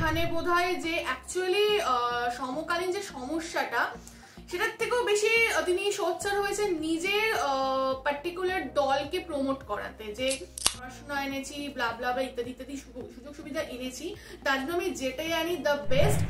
এখানে বোধহয় যে অ্যাকচুয়ালি সমকালীন যে সমস্যাটা সেটার থেকেও বেশি তিনি সোচ্চার হয়েছেন নিজের পার্টিকুলার দলকে প্রমোট করাতে, যে পড়াশোনা এনেছি ব্লা ব্লা ব্লা ইত্যাদি ইত্যাদি সুযোগ সুবিধা এনেছি, তার জন্য আমি যেটাই আনি the best.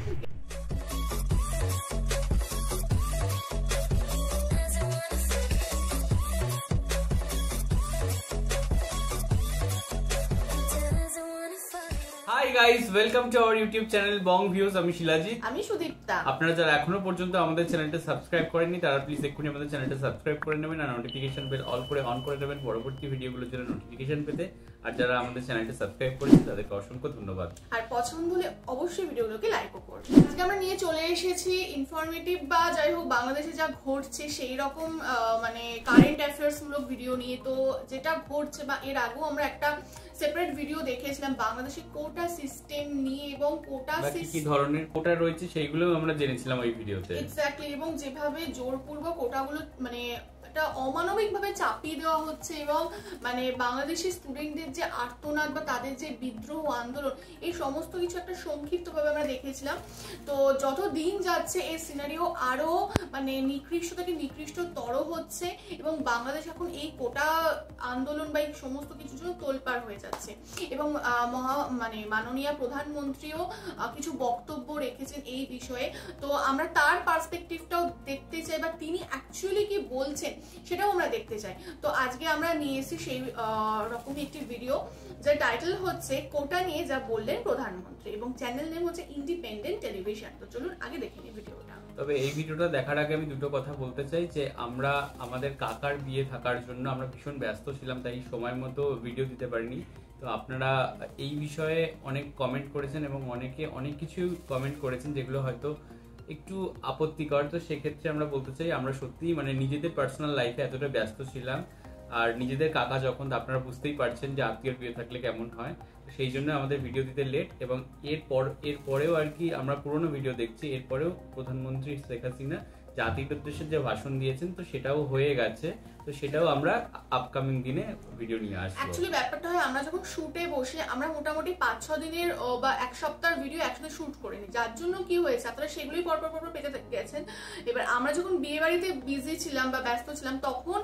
Hi guys, welcome to our YouTube channel Bong Views. আমি শিলাজি, আমি সুদীপ্তা। আপনারা যারা এখনো পর্যন্ত আমাদের চ্যানেলটা সাবস্ক্রাইব করেননি তারা প্লিজ এক্ষুনি আমাদের চ্যানেলটা সাবস্ক্রাইব করে নেবেন আর নোটিফিকেশন বেল অল করে অন করে নেবেন পরবর্তী ভিডিওগুলোর জন্য নোটিফিকেশন পেতে। আর যারা আমাদের চ্যানেলটা সাবস্ক্রাইব করেছেন তাদেরকে অসংখ্য ধন্যবাদ। আর পছন্দ হলে অবশ্যই ভিডিওগুলোকে লাইকও করবেন। আজকে আমরা নিয়ে চলে এসেছি ইনফরমেটিভ বা যাই হোক বাংলাদেশে যা ঘটছে সেই রকম মানে কারেন্ট অ্যাফেয়ার্স মূলক ভিডিও নিয়ে। তো যেটা ঘটছে বা এর আগেও আমরা একটা সেপারেট ভিডিও দেখেছিলাম বাংলাদেশে কোটা সিস্টেম নিয়ে এবং কোটা কি ধরনের কোটা রয়েছে সেইগুলো আমরা জেনেছিলাম ওই ভিডিওতে। এক্স্যাক্টলি, এবং যেভাবে জোরপূর্বক কোটাগুলো মানে এটা অমানবিকভাবে চাপিয়ে দেওয়া হচ্ছে এবং মানে বাংলাদেশি স্টুডেন্টদের যে আর্তনাদ বা তাদের যে বিদ্রোহ আন্দোলন এই সমস্ত কিছু একটা সংক্ষিপ্তভাবে আমরা দেখেছিলাম। তো যত দিন যাচ্ছে এই সিনারিও আরো মানে নিকৃষ্ট থেকে নিকৃষ্টতর হচ্ছে এবং বাংলাদেশ এখন এই কোটা আন্দোলন বা এই সমস্ত কিছুর জন্য তোলপাড় হয়ে যাচ্ছে। এবং মাননীয় প্রধানমন্ত্রীও কিছু বক্তব্য রেখেছেন এই বিষয়ে। তো আমরা তার পার্সপেক্টিভটাও দেখতে চাই বা তিনি অ্যাকচুয়ালি কি বলছেন সেটাও আমরা দেখতে চাই। তো আজকে আমরা নিয়ে এসেছি সেই রকমই একটি ভিডিও যার টাইটেল হচ্ছে কোটা নিয়ে যা বললেন প্রধানমন্ত্রী এবং চ্যানেল নেম হচ্ছে ইন্ডিপেন্ডেন্ট টেলিভিশন। তো চলুন আগে দেখে নিই ভিডিওটা। তবে এই ভিডিওটা দেখার আগে আমি দুটো কথা বলতে চাই যে আমরা আমাদের কাকার বিয়ে থাকার জন্য আমরা ভীষণ ব্যস্ত ছিলাম, তাই সময় মতো ভিডিও দিতে পারিনি। তো আপনারা এই বিষয়ে অনেক কমেন্ট করেছেন এবং অনেকে অনেক কিছু কমেন্ট করেছেন যেগুলো হয়তো একটু আপত্তিকর। তো সেক্ষেত্রে আমরা বলতে চাই আমরা সত্যিই মানে নিজেদের পার্সোনাল লাইফে এতটা ব্যস্ত ছিলাম আর নিজেদের কাকা যখন আপনারা বুঝতেই পারছেন যে আত্মীয়র বিয়ে থাকলে কেমন হয়, সেই জন্য আমাদের ভিডিও দিতে লেট। এবং এরপরেও আর কি আমরা পুরোনো ভিডিও দেখছি, এরপরেও প্রধানমন্ত্রী শেখ হাসিনা জাতির উদ্দেশ্যে যে ভাষণ দিয়েছেন তো সেটাও হয়ে গেছে। তো সেটাও আমরা আপকামিং দিনে ভিডিও নিয়ে আসবো। অ্যাকচুয়ালি ব্যাপারটা হয় আমরা যখন শুটে বসে আমরা মোটামুটি 5-6 দিনের বা এক সপ্তাহের ভিডিও একসাথে শুট করে নিই, যার জন্য কি হয়েছে আপনারা সেগুলোই পরপর পেতে গেছেন। এবার আমরা যখন বিয়ে বাড়িতে বিজি ছিলাম বা ব্যস্ত ছিলাম তখন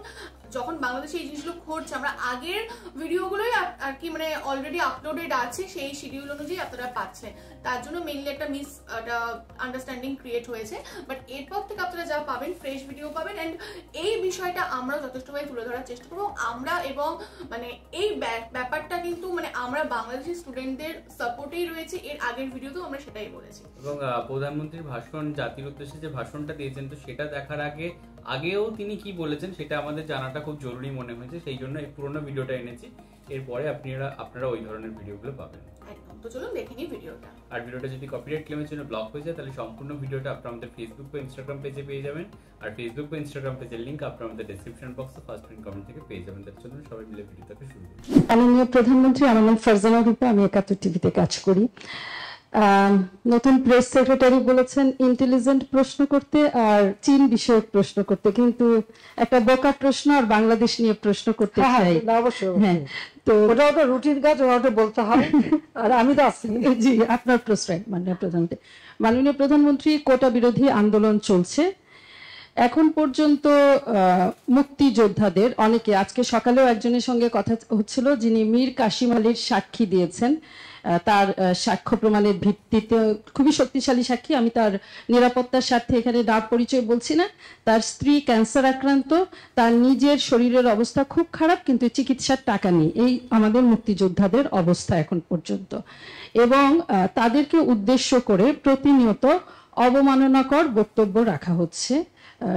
যখন বাংলাদেশে এই জিনিসগুলো ঘটছে আমরা আগের ভিডিওগুলোই আর কি মানে অলরেডি আপলোডেড আছে, সেই শিডিউল অনুযায়ী আপনারা পাচ্ছেন। তার জন্য মেইনলি একটা আন্ডারস্ট্যান্ডিং ক্রিয়েট হয়েছে। বাট এরপর থেকে আপনারা যা পাবেন ফ্রেশ ভিডিও পাবেন অ্যান্ড এই বিষয়টা আমরাও যথেষ্টভাবে তুলে ধরার চেষ্টা করবো। আমরা এবং মানে এই ব্যাপারটা কিন্তু মানে আমরা বাংলাদেশি স্টুডেন্টদের সাপোর্টেই রয়েছে, এর আগের ভিডিওতেও আমরা সেটাই বলেছি। এবং প্রধানমন্ত্রীর ভাষণ জাতির উদ্দেশ্যে যে ভাষণটা দিয়েছেন তো সেটা দেখার আগেও তিনি কি বলেছেন সেটা আমাদের জানাটা খুব জরুরি মনে হয়েছে, সেই জন্য এই পুরোনো ভিডিওটা এনেছি। এরপরে আপনারা ওই ধরনের ভিডিওগুলো পাবেন। একদম, তো চলুন দেখে নিই ভিডিওটা। আর ভিডিওটা যদি কপিরাইট ক্লেমের জন্য ব্লক হয়ে যায় তাহলে সম্পূর্ণ ভিডিওটা আপনারা আমাদের ফেসবুক বা ইনস্টাগ্রাম পেজে পেয়ে যাবেন। আর ফেসবুক বা ইনস্টাগ্রাম পেজের লিংক আপনারা আমাদের ডেসক্রিপশন বক্সে ফার্স্ট পিন কমেন্ট থেকে পেয়ে যাবেন। তার জন্য সবাই মিলে ভিডিওটাকে শুরু করি। মাননীয় প্রধানমন্ত্রী, আমার নাম ফারজানা রূপা, আমি 71 টিভিতে কাজ করি। নতুন প্রেস সেক্রেটারি বলেছেন ইন্টেলিজেন্ট প্রশ্ন করতে আর চীন বিষয়ক প্রশ্ন করতে, কিন্তু একটা বোকা প্রশ্ন আর বাংলাদেশ নিয়ে প্রশ্ন করতে চাই। হ্যাঁ, তো ওটা রুটিন কাজ, ওটা বলতে হবে। আর আমি তো আছি। জি, আপনার প্রশ্ন। মাননীয় প্রধানমন্ত্রী, কোটা বিরোধী আন্দোলন চলছে এখন পর্যন্ত। মুক্তিযোদ্ধাদের অনেকে, আজকে সকালেও একজনের সঙ্গে কথা হচ্ছিল যিনি মীর কাসিম আলীর সাক্ষী দিয়েছেন, তার সাক্ষ্য প্রমাণের ভিত্তিতে খুবই শক্তিশালী সাক্ষী। আমি তার নিরাপত্তার স্বার্থে এখানে নাম পরিচয় বলছি না। তার স্ত্রী ক্যান্সার আক্রান্ত, তার নিজের শরীরের অবস্থা খুব খারাপ, কিন্তু চিকিৎসার টাকা নেই। এই আমাদের মুক্তিযোদ্ধাদের অবস্থা এখন পর্যন্ত। এবং তাদেরকে উদ্দেশ্য করে প্রতিনিয়ত অবমাননাকর বক্তব্য রাখা হচ্ছে।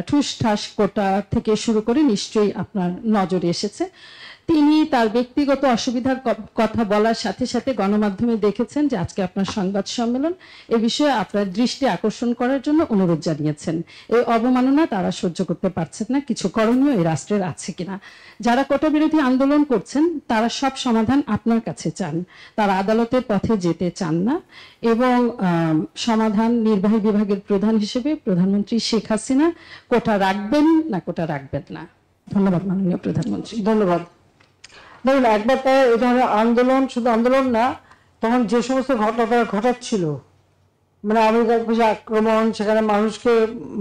ঠুস ঠাস কোটা থেকে শুরু করে নিশ্চয়ই আপনার নজরে এসেছে। তিনি তার ব্যক্তিগত অসুবিধার কথা বলার সাথে সাথে গণমাধ্যমে দেখেছেন যে আজকে আপনার সংবাদ সম্মেলন, এ বিষয়ে আপনার দৃষ্টি আকর্ষণ করার জন্য অনুরোধ জানিয়েছেন। এই অবমাননা তারা সহ্য করতে পারছেন না, কিছু করণীয় এই রাষ্ট্রের আছে কিনা। যারা কোটা বিরোধী আন্দোলন করছেন তারা সব সমাধান আপনার কাছে চান, তারা আদালতের পথে যেতে চান না। এবং সমাধান নির্বাহী বিভাগের প্রধান হিসেবে প্রধানমন্ত্রী শেখ হাসিনা কোটা রাখবেন না কোটা রাখবেন না। ধন্যবাদ মাননীয় প্রধানমন্ত্রী। ধন্যবাদ। দেখুন, একবার তাই এই ধরনের আন্দোলন, শুধু আন্দোলন না, তখন যে সমস্ত ঘটনা তারা ঘটাচ্ছিল মানে আমেরিকার কিছু আক্রমণ, সেখানে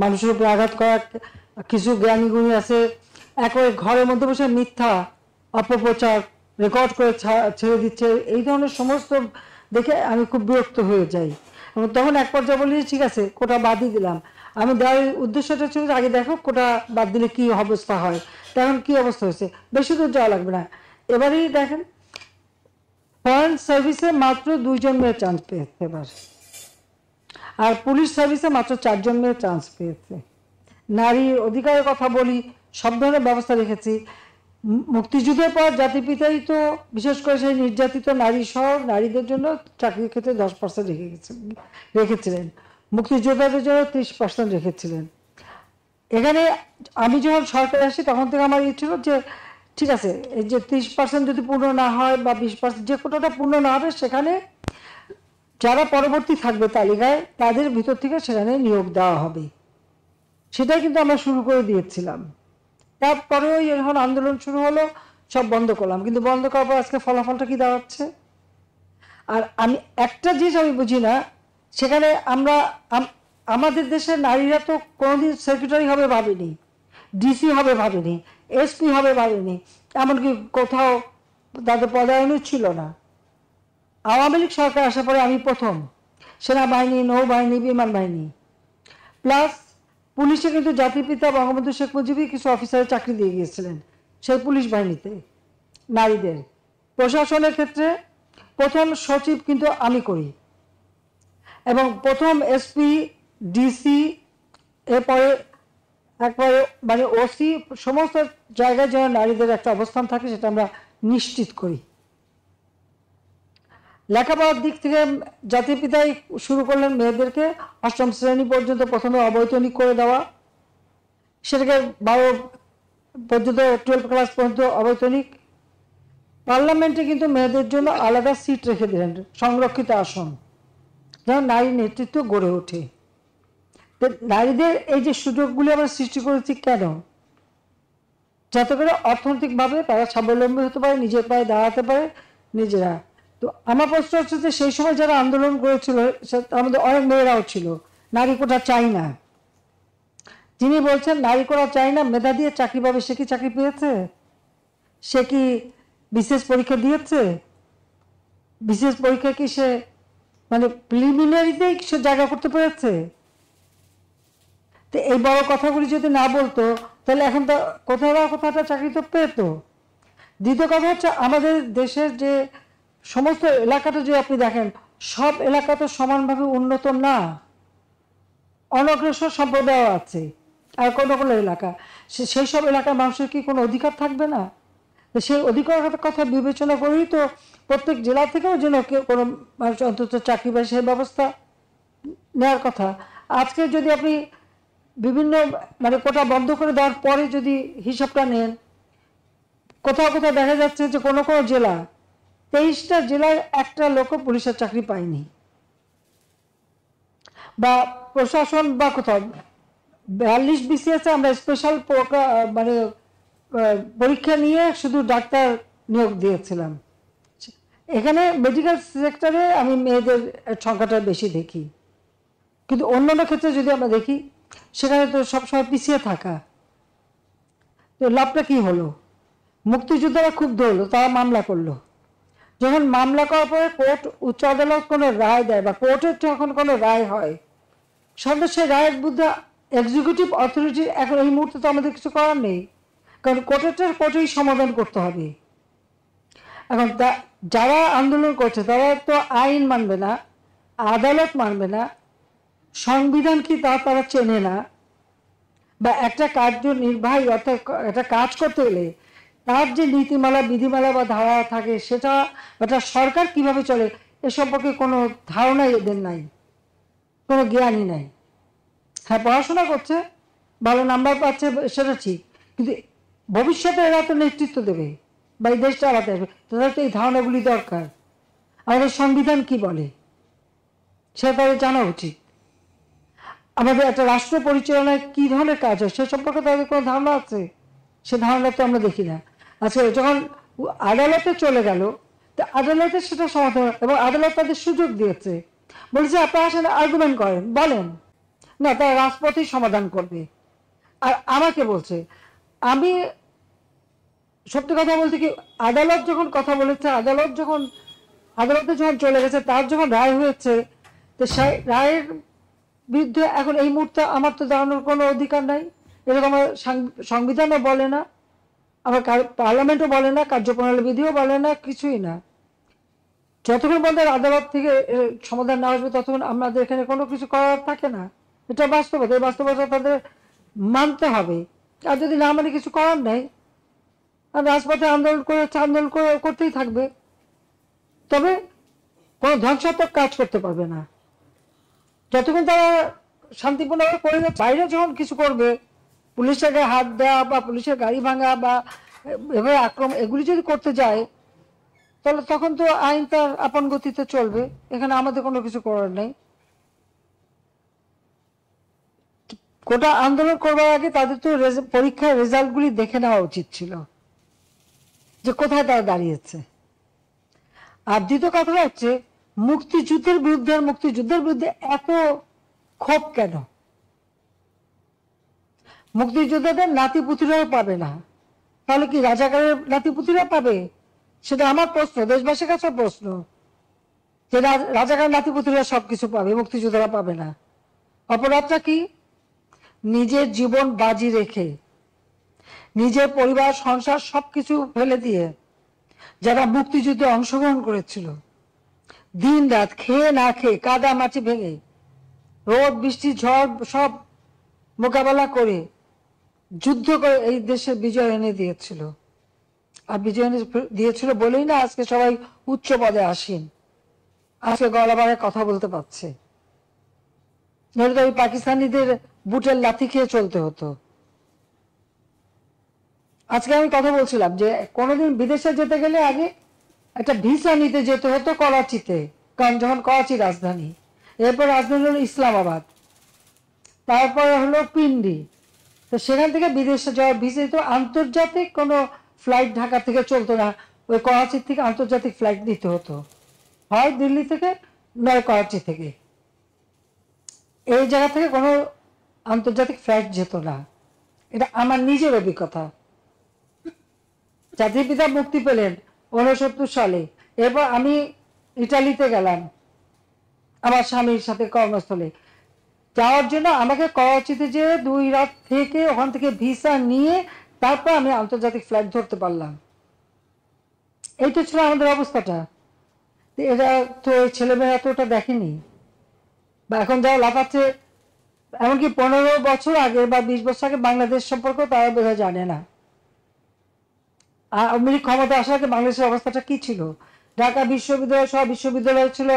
মানুষের উপরে আঘাত করা কিছু জ্ঞানী গুণী আছে, একেবারে ঘরের মধ্যে বসে মিথ্যা অপপ্রচার রেকর্ড করে ছেড়ে দিচ্ছে, এই ধরনের সমস্ত দেখে আমি খুব বিরক্ত হয়ে যাই। এবং তখন এক পর্যায়ে বলি ঠিক আছে কোটা বাদই দিলাম। আমি দেওয়ার উদ্দেশ্যটা ছিল আগে দেখো কোটা বাদ দিলে কি অবস্থা হয়, তখন কি অবস্থা হয়েছে, বেশি দূর যাওয়া লাগবে না। এবারেই দেখেন ফরেন সার্ভিসে মাত্র 2 জন মেয়ে চান্স পেয়েছে এবার, আর পুলিশ সার্ভিসে মাত্র 4 জন মেয়ে চান্স পেয়েছে। নারী অধিকারের কথা বলি, সব ধরনের ব্যবস্থা রেখেছি। মুক্তিযুদ্ধের পর জাতির তো বিশেষ করে সেই নির্যাতিত নারী সহ নারীদের জন্য চাকরির ক্ষেত্রে 10% রেখেছিলেন, মুক্তিযোদ্ধাদের জন্য 30% রেখেছিলেন। এখানে আমি যখন সরকারে আসি তখন থেকে আমার ইয়ে ছিল যে ঠিক আছে এই যে 30% যদি পূর্ণ না হয় বা 20% যে কোটাটা পূর্ণ না হবে, সেখানে যারা পরবর্তী থাকবে তালিকায় তাদের ভিতর থেকে সেখানে নিয়োগ দেওয়া হবে। সেটাই কিন্তু আমরা শুরু করে দিয়েছিলাম। তারপরেও যখন আন্দোলন শুরু হলো সব বন্ধ করলাম, কিন্তু বন্ধ করার পর আজকে ফলাফলটা কি দাঁড়াচ্ছে। আর আমি একটা জিনিস আমি বুঝি না, সেখানে আমাদের দেশের নারীরা তো কোনোদিন সেক্রেটারি হবে ভাবেনি, ডিসি হবে ভাবেনি, এসপি হবে ভাবেনি, এমনকি কোথাও তাদের পদায়নও ছিল না। আওয়ামী লীগ সরকার আসার পরে আমি প্রথম সেনাবাহিনী, নৌবাহিনী, বিমান বাহিনী প্লাস পুলিশে কিন্তু জাতির পিতা বঙ্গবন্ধু শেখ মুজিবই কিছু অফিসারের চাকরি দিয়ে গিয়েছিলেন সেই পুলিশ বাহিনীতে নারীদের। প্রশাসনের ক্ষেত্রে প্রথম সচিব কিন্তু আমি করি, এবং প্রথম এসপি, ডিসি, এরপরে একবারে মানে ওসি, সমস্ত জায়গায় যেন নারীদের একটা অবস্থান থাকে সেটা আমরা নিশ্চিত করি। লেখাপড়ার দিক থেকে জাতির পিতাই শুরু করলেন মেয়েদেরকে 8ম শ্রেণী পর্যন্ত প্রথমে অবৈতনিক করে দেওয়া, সেটাকে 12 পর্যন্ত 12 ক্লাস পর্যন্ত অবৈতনিক। পার্লামেন্টে কিন্তু মেয়েদের জন্য আলাদা সিট রেখে দিলেন, সংরক্ষিত আসন, যেন নারী নেতৃত্ব গড়ে ওঠে। নারীদের এই যে সুযোগগুলি আমরা সৃষ্টি করেছি কেন, যাতে করে অর্থনৈতিকভাবে তারা স্বাবলম্বী হতে পারে, নিজের পায়ে দাঁড়াতে পারে নিজেরা। তো আমার প্রশ্ন হচ্ছে যে সেই সময় যারা আন্দোলন করেছিল আমাদের অনেক মেয়েরাও ছিল, নারী কোটা চাই না। যিনি বলছেন নারী কোটা চাই না, মেধা দিয়ে চাকরি পাবে, সে কি চাকরি পেয়েছে? সে কি বিশেষ পরীক্ষা দিয়েছে? বিশেষ পরীক্ষা কি সে মানে প্রিলিমিনারিতেই সে জায়গা করতে পেরেছে? তো এই বড় কথাগুলি যদি না বলতো তাহলে এখন তো কোথাও না কোথাও চাকরি তো পেত। দ্বিতীয় কথা হচ্ছে আমাদের দেশের যে সমস্ত এলাকাটা যদি আপনি দেখেন, সব এলাকা তো সমানভাবে উন্নত না, অনগ্রসর সম্প্রদায় আছে, আর কোনো কোনো এলাকা সেই সব এলাকার মানুষের কি কোনো অধিকার থাকবে না? সেই অধিকারের কথা বিবেচনা করেই তো প্রত্যেক জেলা থেকেও যেন কেউ কোনো মানুষ অন্তত চাকরি পায় সেই ব্যবস্থা নেওয়ার কথা। আজকে যদি আপনি বিভিন্ন মানে কোটা বন্ধ করে দেওয়ার পরে যদি হিসাবটা নেন, কোথাও কোথাও দেখা যাচ্ছে যে কোনো কোনো জেলা 23টা জেলায় একটা লোক পুলিশের চাকরি পায়নি, বা প্রশাসন বা কোথাও 42 BCS আমরা স্পেশাল মানে পরীক্ষা নিয়ে শুধু ডাক্তার নিয়োগ দিয়েছিলাম। এখানে মেডিকেল সেক্টরে আমি মেয়েদের সংখ্যাটা বেশি দেখি, কিন্তু অন্যান্য ক্ষেত্রে যদি আমরা দেখি সেখানে তো সবসময় পিছিয়ে থাকা। তো লাভটা কি হলো? মুক্তিযোদ্ধারা খুব ধরলো, তারা মামলা করলো। যখন মামলা করার পরে কোর্ট, উচ্চ আদালত কোনো রায় দেয় বা কোর্টের যখন কোনো রায় হয়, সাধারণত সেই রায়ের বুদ্ধে এক্সিকিউটিভ অথরিটির এখন এই মুহূর্তে তো আমাদের কিছু করার নেই, কারণ কোর্টেই সমাধান করতে হবে। এখন যারা আন্দোলন করছে তারা তো আইন মানবে না, আদালত মানবে না, সংবিধান কি তারা চেনে না, বা একটা কার্যনির্বাহী অর্থাৎ একটা কাজ করতে গেলে তার যে নীতিমালা, বিধিমালা বা ধারা থাকে সেটা, একটা সরকার কিভাবে চলে এ সম্পর্কে কোনো ধারণাই এদের নাই, কোনো জ্ঞানই নাই। হ্যাঁ, পড়াশোনা করছে, ভালো নাম্বার পাচ্ছে, সেটা ঠিক, কিন্তু ভবিষ্যতে এরা তো নেতৃত্ব দেবে বা এই দেশ চালাতে হবে, তাদের তো এই ধারণাগুলি দরকার। আমাদের সংবিধান কি বলে সেটা তাদের জানা উচিত। আমাদের একটা রাষ্ট্র পরিচালনায় কি ধরনের কাজ হয় সে সম্পর্কে তাদের কোনো ধারণা আছে? সে ধারণা তো আমরা দেখি না। আচ্ছা, যখন আদালতে চলে গেল, তো আদালতে সেটা সমাধান, এবং আদালত তাদের সুযোগ দিয়েছে। বলেছে আপনারা আসলে আর্গুমেন্ট করেন, বলেন। না, তারা রাজপথেই সমাধান করবে। আর আমাকে বলছে, আমি সত্যি কথা বলতে কি, আদালত যখন কথা বলেছে, আদালতে যখন চলে গেছে, তার যখন রায় হয়েছে, তো সেই রায়ের বিরুদ্ধে এখন এই মুহূর্তে আমার তো দাঁড়ানোর কোনো অধিকার নাই। এরকম আমার সংবিধানও বলে না, আমার পার্লামেন্টও বলে না, কার্যপ্রণালী বিধিও বলে না, কিছুই না। যতক্ষণ পর্যন্ত আদালত থেকে সমাধান না আসবে ততক্ষণ আমাদের এখানে কোনো কিছু করার থাকে না। এটা বাস্তবতা, এই বাস্তবতা তাদের মানতে হবে। আর যদি না মানে কিছু করার নাই, আর রাজপথে আন্দোলন করতেই থাকবে। তবে কোনো ধ্বংসাত্মক কাজ করতে পারবে না যতক্ষণ তারা শান্তিপূর্ণভাবে করে যাচ্ছে। বাইরে যখন কিছু করবে, পুলিশের গায়ে হাত দেওয়া বা পুলিশের গাড়ি ভাঙা বা এভাবে আক্রমণ, এগুলি যদি করতে যায়, তাহলে তখন তো আইন তার আপন গতিতে চলবে। এখানে আমাদের কোনো কিছু করার নেই। কোটা আন্দোলন করবার আগে তাদের তো পরীক্ষার রেজাল্টগুলি দেখে নেওয়া উচিত ছিল, যে কোথায় তারা দাঁড়িয়েছে। আর দ্বিতীয় কথাটা হচ্ছে, মুক্তিযুদ্ধের বিরুদ্ধে এত ক্ষোভ কেন? মুক্তিযোদ্ধাদের নাতিপুতিরাও পাবে না, তাহলে কি রাজাকারের নাতিপুতিরা পাবে? সেটা আমার প্রশ্ন, দেশবাসীর কাছে প্রশ্ন, যে রাজাকার নাতিপুতিরা সবকিছু পাবে, মুক্তিযোদ্ধারা পাবে না। অপরাধটা কি? নিজের জীবন বাজি রেখে, নিজের পরিবার সংসার সবকিছু ফেলে দিয়ে যারা মুক্তিযুদ্ধে অংশগ্রহণ করেছিল, দিন রাত খেয়ে না খেয়ে, কাদা মাটি ভেঙে, রোদ বৃষ্টি ঝড় সব মোকাবেলা করে যুদ্ধ করে এই দেশে বিজয় এনে দিয়েছিল। আর বিজয় এনে দিয়েছিল বলেই না আজকে সবাই উচ্চ পদে আসীন, আজকে গলাবারে কথা বলতে পারছে। নইলে তো ওই পাকিস্তানিদের বুটের লাথি খেয়ে চলতে হতো। আজকে আমি কথা বলছিলাম যে কোনোদিন বিদেশে যেতে গেলে আগে একটা ভিসা নিতে যেতে হতো করাচিতে, কারণ যখন করাচি রাজধানী, এরপর রাজধানী হলো ইসলামাবাদ, তারপরে হলো পিন্ডি। তো সেখান থেকে বিদেশে যাওয়ার ভিসা তো আন্তর্জাতিক কোনো ফ্লাইট ঢাকা থেকে চলতো না, ওই করাচির থেকে আন্তর্জাতিক ফ্লাইট নিতে হতো, হয় দিল্লি থেকে নয় করাচি থেকে। এই জায়গা থেকে কোনো আন্তর্জাতিক ফ্লাইট যেত না। এটা আমার নিজের অভিজ্ঞতা। জাতির পিতা মুক্তি পেলেন 69 সালে, এরপর আমি ইটালিতে গেলাম আমার স্বামীর সাথে কর্মস্থলে। যাওয়ার জন্য আমাকে করাচিতে যে 2 রাত থেকে ওখান থেকে ভিসা নিয়ে তারপর আমি আন্তর্জাতিক ফ্লাইট ধরতে পারলাম। এইটা ছিল আমাদের অবস্থাটা। এরা তো ছেলেমেয়েরা তো ওটা দেখেনি, বা এখন যারা লাফাচ্ছে, এমনকি 15 বছর আগে বা 20 বছর আগে বাংলাদেশ সম্পর্কে তারা বোধহয় জানে না। আর আওয়ামী লীগ ক্ষমতা আসার আগে বাংলাদেশের অবস্থাটা কি ছিল? ঢাকা বিশ্ববিদ্যালয় সহ বিশ্ববিদ্যালয় ছিল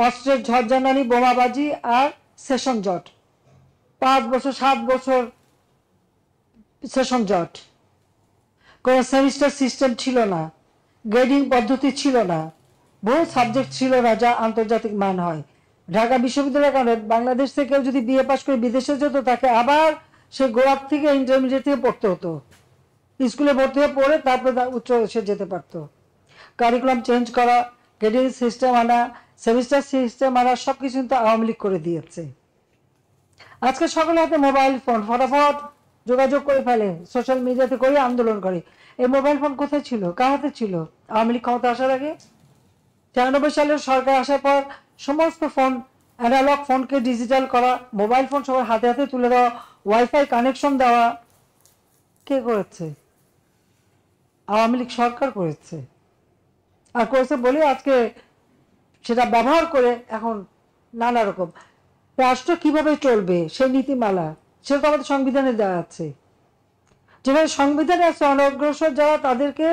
অস্ত্রের ঝড়ঝানি, বোমাবাজি আর সেশন জট। 5 বছর 7 বছর সেশন জট। কোনো সেমিস্টার সিস্টেম ছিল না, গ্রেডিং পদ্ধতি ছিল না, বহু সাবজেক্ট ছিল না যা আন্তর্জাতিক মান হয়। ঢাকা বিশ্ববিদ্যালয়ের কারণে বাংলাদেশ থেকে কেউ যদি বিএ পাস করে বিদেশে যেত, তাকে আবার সে গোড়ার থেকে ইন্টারমিডিয়েট থেকে পড়তে হতো, স্কুলে ভর্তি হয়ে পড়ে তারপরে উচ্চ সে যেতে পারত। কারিকুলাম চেঞ্জ করা, গ্রেডিং সিস্টেম আনা, সেমিস্টার সিস্টেম আনা, সব কিছু কিন্তু আওয়ামী লীগ করে দিয়েছে। আজকে সকলের হাতে মোবাইল ফোন, ফটাফট যোগাযোগ করে ফেলে, সোশ্যাল মিডিয়াতে করে আন্দোলন করে। এই মোবাইল ফোন কোথায় ছিল? কার হাতে ছিল? আওয়ামী লীগ ক্ষমতা আসার আগে 93 সালের সরকার আসার পর সমস্ত ফোন, অ্যানালগ ফোনকে ডিজিটাল করা, মোবাইল ফোন সবার হাতে হাতে তুলে দেওয়া, ওয়াইফাই কানেকশন দেওয়া, কে করেছে? আওয়ামী লীগ সরকার করেছে। আর করেছে বলে আজকে সেটা ব্যবহার করে এখন নানা রকম রাষ্ট্র কিভাবে চলবে সেই নীতিমালা, সেটা তো আমাদের সংবিধানে দেওয়া আছে। যেখানে সংবিধানে আছে অনগ্রসর যারা, তাদেরকে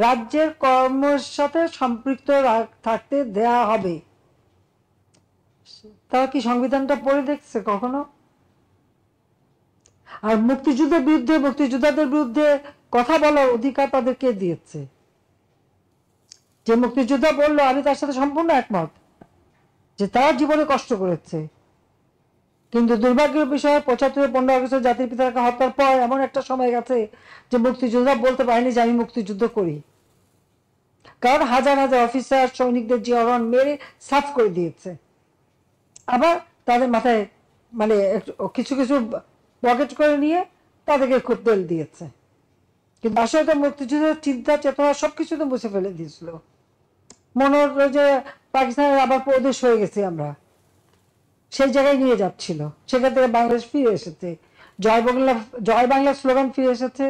রাজ্যের কর্মের সাথে সম্পৃক্ত থাকতে দেয়া হবে। তারা কি সংবিধানটা পড়ে দেখছে কখনো? আর মুক্তিযুদ্ধের বিরুদ্ধে, মুক্তিযোদ্ধাদের বিরুদ্ধে কথা বলার অধিকার তাদেরকে দিয়েছে। যে মুক্তিযোদ্ধা বললো, আমি তার সাথে সম্পূর্ণ একমত যে তারা জীবনে কষ্ট করেছে, কিন্তু দুর্ভাগ্যের বিষয় 75-15 আগস্ট জাতির পিতাকে হত্যার পর এমন একটা সময় গেছে যে মুক্তিযোদ্ধা বলতে পারেনি যে আমি মুক্তিযুদ্ধ করি, কারণ হাজার হাজার অফিসার সৈনিকদের জিয়ারন মেরে সাফ করে দিয়েছে। আবার তাদের মাথায় মানে কিছু কিছু পকেট করে নিয়ে তাদেরকে খুব তেল দিয়েছে, কিন্তু আসলে তো মুক্তিযুদ্ধের চিন্তা চেতনা সবকিছু তো মুছে ফেলে দিয়েছিল। মনে হলো যে পাকিস্তানের আবার প্রদেশ হয়ে গেছি আমরা, সেই জায়গায় নিয়ে যাচ্ছিল। সেখান থেকে বাংলাদেশ ফিরে এসেছে, জয় বাংলা স্লোগান ফিরে এসেছে,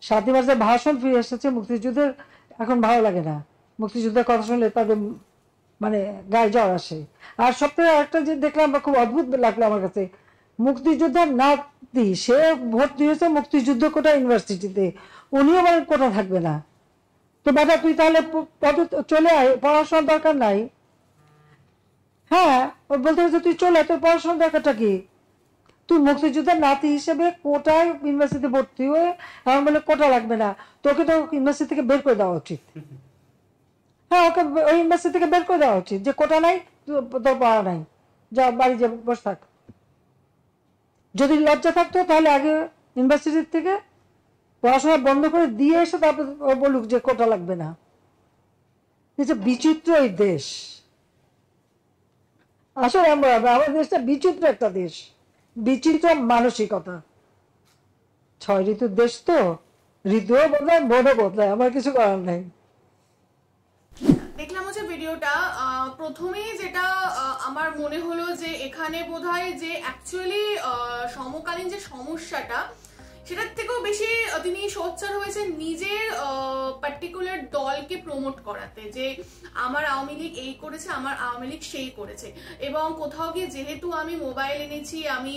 7ই মার্চের ভাষণ ফিরে এসেছে। মুক্তিযুদ্ধের এখন ভালো লাগে না, মুক্তিযুদ্ধের কথা শুনলে তাদের মানে গায়ে জ্বর আসে। আর সবথেকে একটা যে দেখলাম খুব অদ্ভুত লাগলো আমার কাছে, মুক্তিযোদ্ধার নাতি সে ভর্তি হয়েছে মুক্তিযুদ্ধ কোটা ইউনিভার্সিটিতে, উনিও বলেন কোটা থাকবে না। তো বাবা তুই তাহলে চলে আয়, পড়াশোনার দরকার নাই। হ্যাঁ, বলতে হচ্ছে তুই চলে আয়, তোর পড়াশোনার দরকারটা কি? তুই মুক্তিযোদ্ধার নাতি হিসেবে কোটায় ইউনিভার্সিটিতে ভর্তি হয়ে এমন বলে কোটা লাগবে না, তোকে তো ইউনিভার্সিটি থেকে বের করে দেওয়া উচিত। হ্যাঁ, ওকে ওই ইউনিভার্সিটি থেকে বের করে দেওয়া উচিত যে কোটা নাই, তোর পড়া নাই, যা বাড়ি যা বসে থাক। যদি লজ্জা থাকতো তাহলে আগে ইউনিভার্সিটির থেকে পড়াশোনা বন্ধ করে দিয়ে এসে তারপর বলুক যে কোটা লাগবে না। বিচিত্র এই দেশ, আসলে আমাদের দেশটা বিচিত্র একটা দেশ, বিচিত্র মানসিকতা। 6 ঋতুর দেশ তো, ঋতুও বদলায় মনও বদলায়, আমার কিছু করার নাই। দেখলাম হচ্ছে ভিডিওটা, প্রথমেই যেটা আমার মনে হলো যে এখানে বোধহয় যে অ্যাকচুয়ালি সমকালীন যে সমস্যাটা সেটার থেকেও বেশি তিনি সোচ্চার হয়েছেন নিজের পার্টিকুলার দলকে প্রমোট করাতে, যে আমার আওয়ামী লীগ এই করেছে, আমার আওয়ামী লীগ সেই করেছে। এবং কোথাও গিয়ে যেহেতু আমি মোবাইল এনেছি, আমি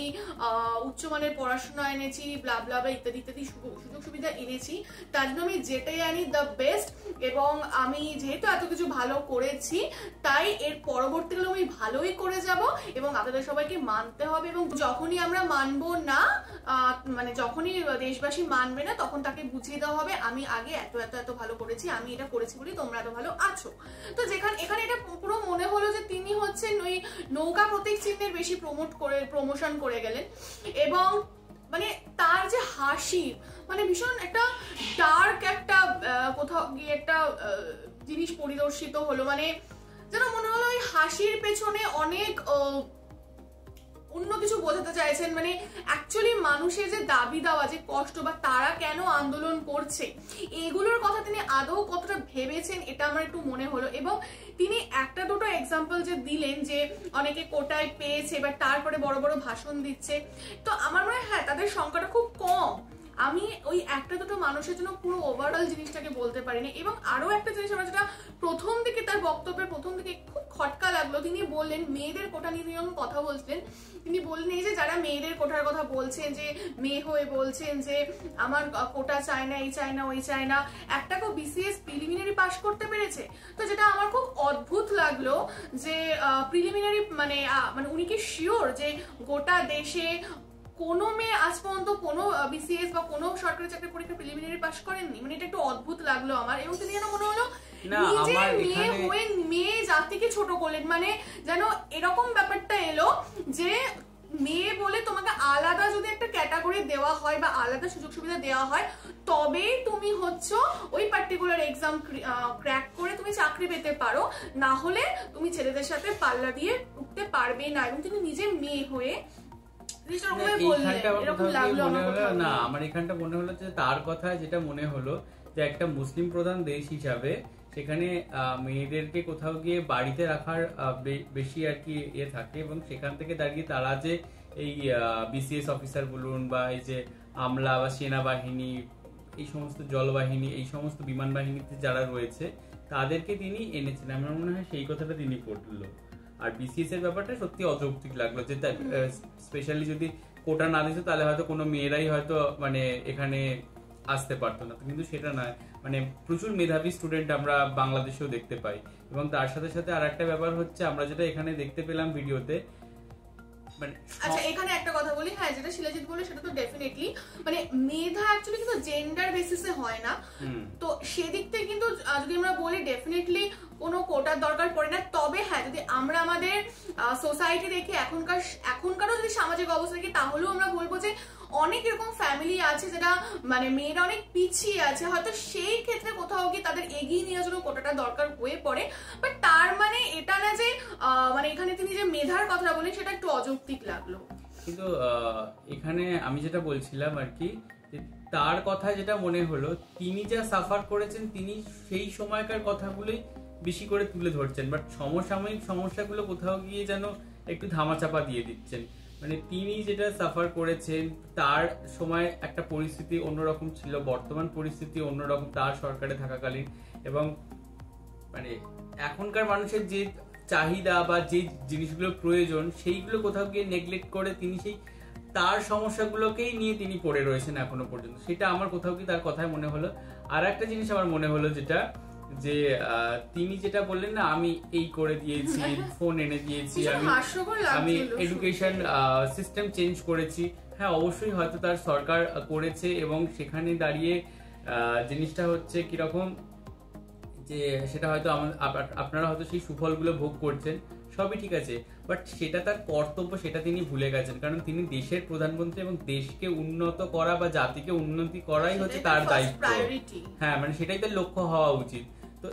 উচ্চমানের পড়াশোনা এনেছি, ব্লা ব্লা ব্লা ইত্যাদি ইত্যাদি সুযোগ সুবিধা এনেছি, তার জন্য আমি যেটাই আনি দ্য বেস্ট। এবং আমি যেহেতু এত কিছু ভালো করেছি তাই এর পরবর্তীকালে আমি ভালোই করে যাব এবং আপনাদের সবাইকে মানতে হবে। এবং যখনই আমরা মানবো না, মানে যখনই দেশবাসী মানবে না, তখন তাকে বুঝিয়ে দেওয়া হবে আমি আগে এত এত এত ভালো করেছি, আমি এটা করেছি বলি তোমরা এত ভালো আছো। তো এখানে এটা পুরো মনে হলো যে তিনি হচ্ছেন ওই নৌকা প্রতীক চিহ্নের বেশি প্রমোশন করে গেলেন। এবং মানে তার যে হাসি, মানে ভীষণ একটা ডার্ক একটা কোথাও গিয়ে একটা জিনিস পরিদর্শিত হলো, মানে যেন মনে হলো ওই হাসির পেছনে অনেক অন্য কিছু বোঝাতে চাইছেন। মানে অ্যাকচুয়ালি মানুষের যে দাবি দেওয়া, যে কষ্ট বা তারা কেন আন্দোলন করছে, এগুলোর কথা তিনি আদৌ কতটা ভেবেছেন এটা আমার একটু মনে হলো। এবং তিনি একটা দুটো এক্সাম্পল যে দিলেন যে অনেকে কোটায় পেয়েছে বা তারপরে বড় বড় ভাষণ দিচ্ছে, তো আমার মনে হয় হ্যাঁ তাদের সংখ্যাটা খুব কম। আমি ওই একটা দুটো মানুষের জন্য পুরো ওভারঅল জিনিসটাকে বলতে পারিনি। এবং আরো একটা জিনিস আমার যেটা প্রথম দিকে তার বক্তব্যের প্রথম দিকে খুব খটকা লাগলো, তিনি বললেন মেয়েদের কোটা নিয়ে যখন কথা বলছিলেন, তিনি বললেন এই যে যারা মেয়েদের কোটার কথা বলছেন, যে মেয়ে হয়ে বলছেন যে আমার কোটা চায় না, এই চায় না, ওই চায় না, একটা কেউ বিসিএস প্রিলিমিনারি পাস করতে পেরেছে। তো যেটা আমার খুব অদ্ভুত লাগলো যে প্রিলিমিনারি মানে উনি কি শিওর যে গোটা দেশে কোনো মেয়ে আজ পর্যন্ত কোনো বিসিএস বা কোনো সরকারি চাকরি পরীক্ষা প্রিলিমিনারি পাস করেননি? মানে এটা একটু অদ্ভুত লাগলো আমার। এবং তিনি যেন মনে হলো নিজে মেয়ে হয়ে মেয়ে জাতিকে ছোট করলেন, মানে যেন এরকম ব্যাপারটা এলো যে মেয়ে বলে তোমাকে আলাদা যদি একটা ক্যাটাগরি দেওয়া হয় বা আলাদা সুযোগ সুবিধা দেওয়া হয় তবেই তুমি হচ্ছে ওই পার্টিকুলার এক্সাম ক্র্যাক করে তুমি চাকরি পেতে পারো, না হলে তুমি ছেলেদের সাথে পাল্লা দিয়ে উঠতে পারবে না। এবং তিনি নিজে মেয়ে হয়ে না, আমার এখানটা মনে হলো যে তার কথা যেটা মনে হলো যে একটা মুসলিম প্রধান দেশ হিসাবে সেখানে মেয়েদেরকে কোথাও গিয়ে বাড়িতে রাখার বেশি আর কি ইয়ে থাকে, এবং সেখান থেকে দাঁড়িয়ে তারা যে এই বিসিএস অফিসার বলুন বা এই যে আমলা বা সেনাবাহিনী, এই সমস্ত জলবাহিনী, এই সমস্ত বিমান বাহিনীতে যারা রয়েছে তাদেরকে তিনি এনেছেন। আমার মনে হয় সেই কথাটা তিনি করলো। আর বিসিএস এর ব্যাপারটা সত্যি অযৌক্তিক লাগলো, যে স্পেশালি যদি কোটা না দিত তাহলে হয়তো কোনো মেয়েরাই হয়তো মানে এখানে আসতে পারতো না, কিন্তু সেটা নয়। মানে প্রচুর মেধাবী স্টুডেন্ট আমরা বাংলাদেশেও দেখতে পাই। এবং তার সাথে সাথে আর একটা ব্যাপার হচ্ছে আমরা যেটা এখানে দেখতে পেলাম ভিডিওতে, আচ্ছা এখানে একটা কথা বলি, হ্যাঁ যেটা শিলাজিৎ বলে সেটা তো ডেফিনেটলি মানে মেধা অ্যাকচুয়ালি কিন্তু জেন্ডার বেসিসে হয় না, তো সেদিক থেকে কিন্তু যদি আমরা বলি ডেফিনেটলি কোনো কোটার দরকার পড়ে না। তবে হ্যাঁ, যদি আমরা আমাদের সোসাইটি দেখি, এখনকারও যদি সামাজিক অবস্থা দেখি, তাহলেও আমরা বলবো যে অনেক এরকম ফ্যামিলি আছে যেটা মানে মেয়েরা অনেক পিছিয়ে আছে, হয়তো সেই ক্ষেত্রে কোথাও গিয়ে তাদের এগিয়ে নেওয়ার জন্য কোটাটা দরকার হয়ে পড়ে। বাট তার মানে এটা না যে মানে এখানে তিনি যে মেধার কথা বলেন সেটা একটু অযৌক্তিক লাগলো। কিন্তু এখানে আমি যেটা বলছিলাম আর কি, তার কথা যেটা মনে হলো, তিনি যা সাফার করেছেন তিনি সেই সময়কার কথাগুলোই বেশি করে তুলে ধরছেন, বাট সমসাময়িক সমস্যাগুলো কোথাও গিয়ে যেন একটু ধামাচাপা দিয়ে দিচ্ছেন। মানে তিনি যেটা সাফার করেছেন, তার সময় একটা পরিস্থিতি অন্যরকম ছিল, বর্তমান পরিস্থিতি অন্যরকম তার সরকারে থাকাকালীন, এবং মানে এখনকার মানুষের যে চাহিদা বা যে জিনিসগুলো প্রয়োজন সেইগুলো কোথাও গিয়ে নেগলেক্ট করে তিনি সেই তার সমস্যাগুলোকেই নিয়ে তিনি পড়ে রয়েছেন এখনো পর্যন্ত। সেটা আমার কোথাও কি তার কথায় মনে হলো। আর একটা জিনিস আমার মনে হলো যেটা, যে তিনি যেটা বললেন না, আমি এই করে দিয়েছি, ফোন এনে দিয়েছি, আমি এডুকেশন সিস্টেম চেঞ্জ করেছি। হ্যাঁ, অবশ্যই হয়তো তার সরকার করেছে, এবং সেখানে দাঁড়িয়ে জিনিসটা হচ্ছে কিরকম, যে সেটা হয়তো আপনারা হয়তো সেই সুফলগুলো ভোগ করছেন, সবই ঠিক আছে, বাট সেটা তার কর্তব্য, সেটা তিনি ভুলে গেছেন। কারণ তিনি দেশের প্রধানমন্ত্রী, এবং দেশকে উন্নত করা বা জাতিকে উন্নতি করাই হচ্ছে তার দায়িত্ব। হ্যাঁ, মানে সেটাই তার লক্ষ্য হওয়া উচিত। তো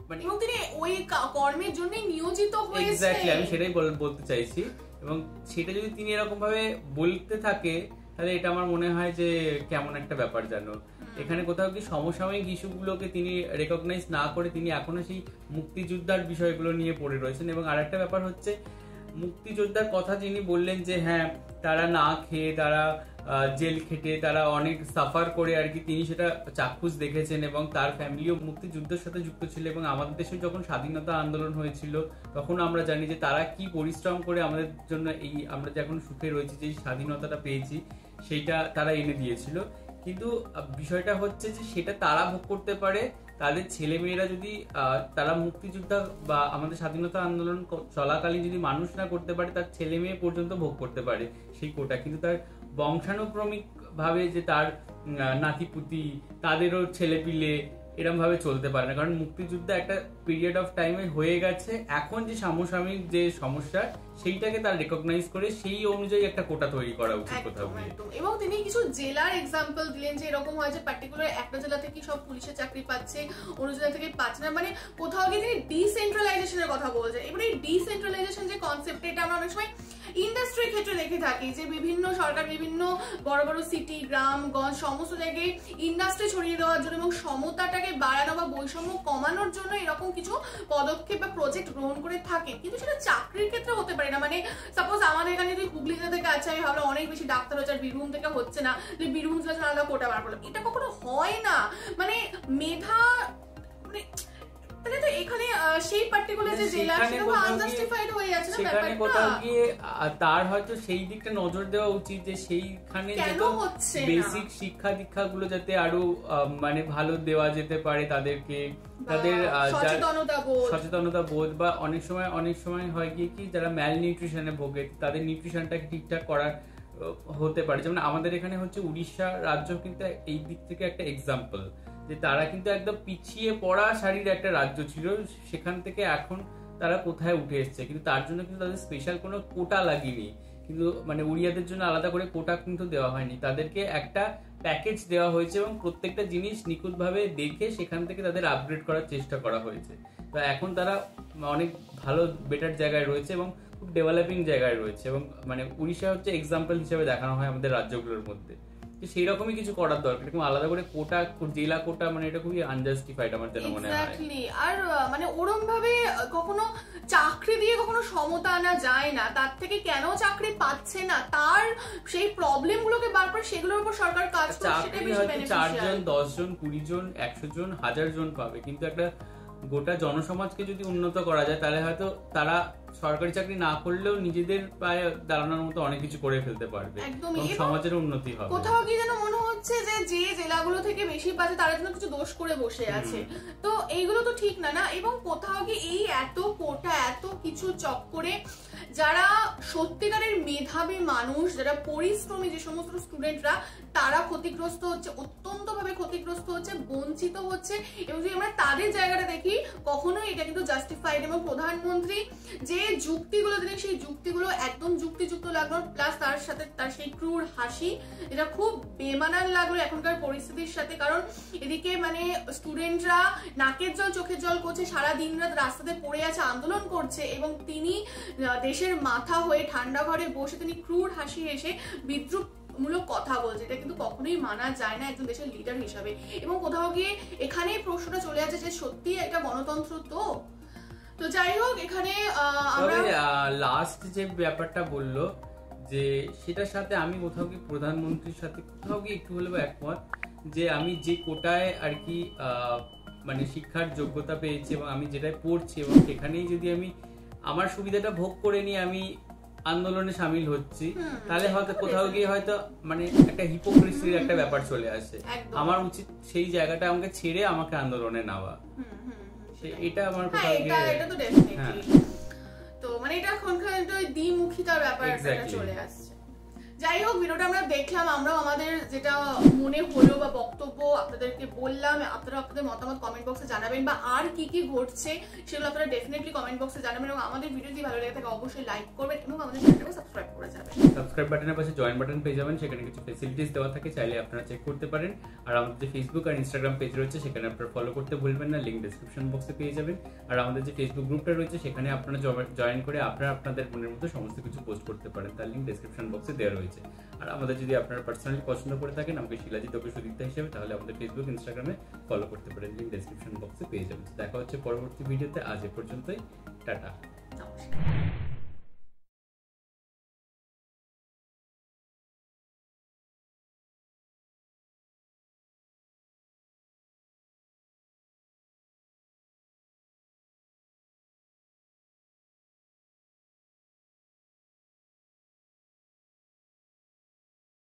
মানে তিনি ওই কর্মের জন্য নিয়োজিত হয়েছে। এক্স্যাক্টলি, আমি সেটাই বলতে চাইছি। এবং সেটা যদি তিনি এরকম ভাবে বলতে থাকে, তাহলে এটা আমার মনে হয় যে কেমন একটা ব্যাপার জানো। এখানে কোথাও কি সমসাময়িক ইস্যুগুলোকে তিনি রেকগনাইজ না করে তিনি এখনো সেই মুক্তিযোদ্ধার বিষয়গুলো নিয়ে পড়ে রয়েছেন। এবং আরেকটা ব্যাপার হচ্ছে, মুক্তিযোদ্ধার কথা যিনি বললেন যে হ্যাঁ, তারা না খেয়ে, তারা জেল খেটে, তারা অনেক সাফার করে আর কি, তিনি সেটা চাক্ষুষ দেখেছেন, এবং তার ফ্যামিলিও মুক্তিযুদ্ধের সাথে যুক্ত ছিল। এবং আমাদের দেশে যখন স্বাধীনতা আন্দোলন হয়েছিল, তখন আমরা জানি যে তারা কি পরিশ্রম করে আমাদের জন্য এই আমরা যে এখন সুখে রয়েছি, যে স্বাধীনতাটা পেয়েছি, সেইটা তারা এনে দিয়েছিল। কিন্তু বিষয়টা হচ্ছে যে সেটা তারা ভোগ করতে পারে, তাদের ছেলে মেয়েরা যদি তারা মুক্তিযোদ্ধা বা আমাদের স্বাধীনতা আন্দোলন চলাকালীন যদি মানুষ না করতে পারে, তার ছেলে মেয়ে পর্যন্ত ভোগ করতে পারে সেই কোটা। কিন্তু তার বংশানুক্রমিক ভাবে যে তার নাতিপুতি, তাদেরও ছেলেপিলে এরকম ভাবে চলতে পারে না, কারণ মুক্তিযুদ্ধ একটা পিরিয়ড অফ টাইমে হয়ে গেছে। এখন যে সমসাময়িক যে সমস্যা, সেইটাকে তার রেকগনাইজ করে সেই অনুযায়ী একটা কোটা তৈরি করা উচিত কোথাও। এবং তিনি কিছু জেলার এক্সাম্পল দিলেন যে এরকম হয় যে পার্টিকুলার একটা জেলা থেকে সব পুলিশের চাকরি পাচ্ছে, অন্য জেলা থেকে পাচ্ছে না। মানে কোথাও গিয়ে তিনি ডিসেন্ট্রালাইজেশনের কথা বলছেন। এবার এই ডিসেন্ট্রালাইজেশন যে কনসেপ্ট, এটা আমরা অনেক সময় ইন্ডাস্ট্রির ক্ষেত্রে দেখে থাকি, যে বিভিন্ন সরকার বিভিন্ন বড় বড় সিটি, গ্রাম, গঞ্জ সমস্ত জায়গায় ইন্ডাস্ট্রি ছড়িয়ে দেওয়ার জন্য এবং সমতাটাকে বাড়ানো বা বৈষম্য কমানোর জন্য এরকম কিছু পদক্ষেপ বা প্রজেক্ট গ্রহণ করে থাকে। কিন্তু সেটা চাকরির ক্ষেত্রে হতে পারে না। মানে সাপোজ আমাদের এখানে যদি হুগলি থেকে আছে, আমি ভাবলাম অনেক বেশি ডাক্তার হচ্ছে, আর বীরভূম থেকে হচ্ছে না, যে বীরভূম জেলা আলাদা কোটা বার করলাম, এটা কখনো হয় না। মানে মেধা, মানে এখানে সেই পার্টিকুলার যে জেলা, সেটা আনজাস্টিফাইড হয়ে যাচ্ছে না ব্যাপারটা। কোথাও গিয়ে তার হয়তো সেই দিকটা নজর দেওয়া উচিত, যে সেইখানে বেসিক শিক্ষা দীক্ষা গুলো যাতে আরো মানে ভালো দেওয়া যেতে পারে তাদেরকে, তাদের সচেতনতা বোধ, বা অনেক সময় হয় কি যারা ম্যাল নিউট্রিশনে ভোগে, তাদের নিউট্রিশনটাকে ঠিকঠাক করার হতে পারে। যেমন আমাদের এখানে হচ্ছে উড়িষ্যা রাজ্য কিন্তু এই দিক থেকে একটা এক্সাম্পল, যে তারা কিন্তু একদম পিছিয়ে পড়া সারির একটা রাজ্য ছিল, সেখান থেকে এখন তারা কোথায় উঠে এসছে। কিন্তু তার জন্য কিন্তু তাদের স্পেশাল কোনো কোটা লাগেনি, কিন্তু মানে উড়িয়াদের জন্য আলাদা করে কোটা কিন্তু দেওয়া হয়নি, তাদেরকে একটা প্যাকেজ দেওয়া হয়েছে, এবং প্রত্যেকটা জিনিস নিখুঁতভাবে দেখে সেখান থেকে তাদের আপগ্রেড করার চেষ্টা করা হয়েছে। তো এখন তারা অনেক ভালো বেটার জায়গায় রয়েছে এবং খুব ডেভেলপিং জায়গায় রয়েছে, এবং মানে উড়িষ্যা হচ্ছে এক্সাম্পল হিসেবে দেখানো হয় আমাদের রাজ্যগুলোর মধ্যে। সেই রকমই কিছু করার দরকার, এরকম আলাদা করে কোটা, জেলা কোটা, মানে এটা খুবই আনজাস্টিফাইড আমার যেন মনে হয়। এক্স্যাক্টলি। আর মানে ওরম ভাবে কখনো চাকরি দিয়ে কখনো সমতা আনা যায় না। তার থেকে কেন চাকরি পাচ্ছে না, তার সেই প্রবলেম গুলোকে বারবার সেগুলোর উপর সরকার কাজ করছে। চাকরি হয়তো 4 জন, 10 জন, 20 জন, 100 জন, 1000 জন পাবে, কিন্তু একটা গোটা জনসমাজকে যদি উন্নত করা যায়, তাহলে হয়তো তারা সরকারি চাকরি না করলেও নিজেদের পায়ে দাঁড়ানোর মতো অনেক কিছু করে ফেলতে পারবে, সমাজের উন্নতি হবে। কোথাও কি যেন মনে হচ্ছে যে যে জেলাগুলো থেকে বেশি পাচ্ছে তারা যেন কিছু দোষ করে বসে আছে, তো এইগুলো তো ঠিক না। এবং কোথাও কি এই এত কোটা, এত কিছু চক্করে যারা সত্যিকারের মেধাবী মানুষ, যারা পরিশ্রমী যে সমস্ত স্টুডেন্টরা, তারা ক্ষতিগ্রস্ত হচ্ছে, অত্যন্ত ভাবে ক্ষতিগ্রস্ত হচ্ছে, বঞ্চিত হচ্ছে। এবং যদি আমরা তাদের জায়গাটা দেখি, কখনোই এটা কিন্তু জাস্টিফাইড। এবং প্রধানমন্ত্রী যে যুক্তিগুলো দিলেন, সেই যুক্তিগুলো একদম যুক্তিযুক্ত লাগলো, প্লাস তার সাথে তার সেই ক্রূর হাসি, এটা খুব বেমানান লাগলো এখনকার পরিস্থিতির সাথে। কারণ এদিকে মানে স্টুডেন্টরা নাকের জল চোখের জল করছে, সারা দিন রাত রাস্তাতে পড়ে আছে, আন্দোলন করছে, এবং তিনি দেশের মাথা হয়ে ঠান্ডা ঘরে বসে তিনি ক্রূর হাসি হেসে বিদ্রুপ মূলক কথা বলছে। এটা কিন্তু কখনোই মানা যায় না একজন দেশের লিডার হিসাবে। এবং কোথাও গিয়ে এখানেই প্রশ্নটা চলে আসছে যে সত্যি এটা গণতন্ত্র তো যাই হোক, এখানে আমরা লাস্ট যে ব্যাপারটা বললো, যে সেটার সাথে আমি কোথাও কি প্রধানমন্ত্রীর সাথে কোথাও কি একটু হলেও একমত, যে আমি যে কোটায় আর কি মানে শিক্ষার যোগ্যতা পেয়েছি এবং আমি যেটাই পড়ছি, এবং সেখানেই যদি আমি আমার সুবিধাটা ভোগ করে নিয়ে আমি আন্দোলনে সামিল হচ্ছি, তাহলে হয়তো কোথাও গিয়ে হয়তো মানে একটা হিপোক্রেসির একটা ব্যাপার চলে আসে। আমার উচিত সেই জায়গাটা আমাকে ছেড়ে আমাকে আন্দোলনে নেওয়া। এটা আমার কোথাও গিয়ে এটা তো ডেফিনেটলি, তো মানে এটা এখনকার দ্বিমুখিতার ব্যাপার চলে আসছে। যাই হোক, ভিডিওটা আমরা দেখলাম, আমরাও আমাদের যেটা মনে হলো বা বক্তব্য আপনাদেরকে বললাম। আপনারা আপনাদের মতামত কমেন্ট বক্সে জানাবেন, বা আর কি কি ঘটছে সেগুলো আপনারা ডেফিনেটলি কমেন্ট বক্সে জানাবেন। এবং আমাদের ভিডিও যদি ভালো লেগে থাকে অবশ্যই লাইক করবেন এবং আমাদের চ্যানেলটাকে সাবস্ক্রাইব করে যাবেন। সাবস্ক্রাইব বাটনের পাশে জয়েন বাটন পেয়ে যাবেন, সেখানে কিছু ফ্যাসিলিটিস দেওয়া থাকে, চাইলে আপনারা চেক করতে পারেন। আর আমাদের যে ফেসবুক আর ইনস্টাগ্রাম পেজ রয়েছে, সেখানে আপনারা ফলো করতে ভুলবেন না, লিংক ডেসক্রিপশন বক্সে পেয়ে যাবেন। আর আমাদের যে ফেসবুক গ্রুপটা রয়েছে, সেখানে আপনারা জয়েন করে আপনারা আপনাদের মনের মতো সমস্ত কিছু পোস্ট করতে পারেন, তার লিংক ডেসক্রিপশন বক্সে দেওয়া রয়েছে। আর আমাদের যদি আপনারা পার্সোনালি পছন্দ করে থাকেন আমাকে শিলাজিৎ ওকে সুদীপ্তা হিসেবে, তাহলে আমাদের ফেসবুক ইনস্টাগ্রামে ফলো করতে পারেন, লিংক ডেসক্রিপশন বক্সে পেয়ে যাবেন। দেখা হচ্ছে পরবর্তী ভিডিওতে। আজ এ পর্যন্তই, টাটা।